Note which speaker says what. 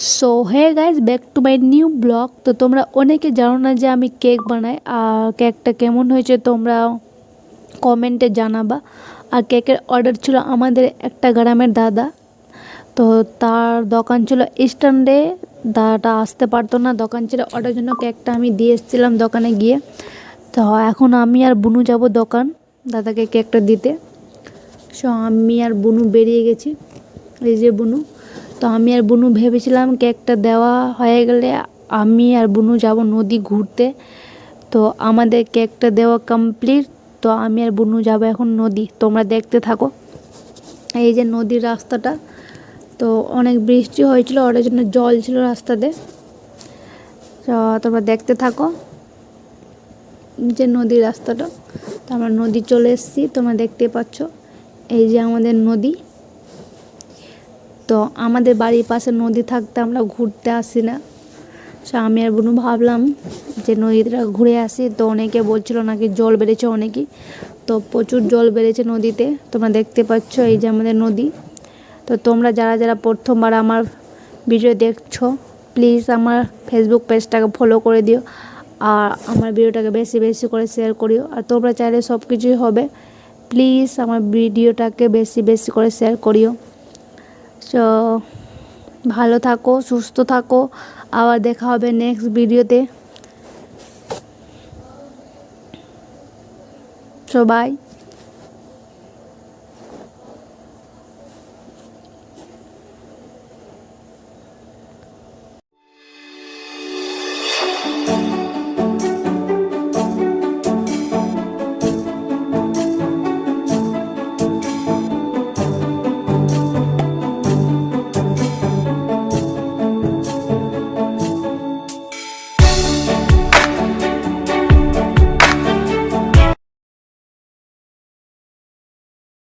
Speaker 1: So hey guys, back to my new blog. তো তোমরা অনেকে জানো না যে আমি কেক বানাই, আর কেকটা কেমন হয়েছে তোমরা কমেন্টে জানাবা। আর কেকের অর্ডার ছিল আমাদের একটা গ্রামের দাদা, তো তার দোকান ছিল স্ট্যান্ডে। দাদাটা আসতে পারতো না, দোকান ছিল, অর্ডার জন্য কেকটা আমি দিয়ে এসেছিলাম দোকানে গিয়ে। তো এখন আমি আর বুনু যাব দোকান দাদাকে কেকটা দিতে। সো আমি আর বুনু বেরিয়ে গেছি, এই যে বুনু। তো আমি আর বুনু ভেবেছিলাম কেকটা দেওয়া হয়ে গেলে আমি আর বুনু যাব নদী ঘুরতে। তো আমাদের কেকটা দেওয়া কমপ্লিট, তো আমি আর বুনু যাব এখন নদী। তোমরা দেখতে থাকো, এই যে নদীর রাস্তাটা। তো অনেক বৃষ্টি হয়েছিল, ওর জন্য জল ছিল রাস্তাতে। তো তোমরা দেখতে থাকো যে নদীর রাস্তাটা। তো আমরা নদী চলে এসেছি, তোমরা দেখতে পাচ্ছ এই যে আমাদের নদী। তো আমাদের বাড়ির পাশে নদী থাকতে আমরা ঘুরতে আসি না। সো আমি আর বুনু ভাবলাম যে নদীটা ঘুরে আসি। তো অনেকে বলছিল নাকি জল বেড়েছে অনেকই, তো প্রচুর জল বেড়েছে নদীতে। তোমরা দেখতে পাচ্ছ এই যে আমাদের নদী। তো তোমরা যারা যারা প্রথমবার আমার ভিডিও দেখছো, প্লিজ আমার ফেসবুক পেজটাকে ফলো করে দিও, আর আমার ভিডিওটাকে বেশি বেশি করে শেয়ার করিও। আর তোমরা চাইলে সব কিছুই হবে, প্লিজ আমার ভিডিওটাকে বেশি বেশি করে শেয়ার করিও। সো ভালো থাকো, সুস্থ থাকো, আবার দেখা হবে নেক্সট ভিডিওতে। So by.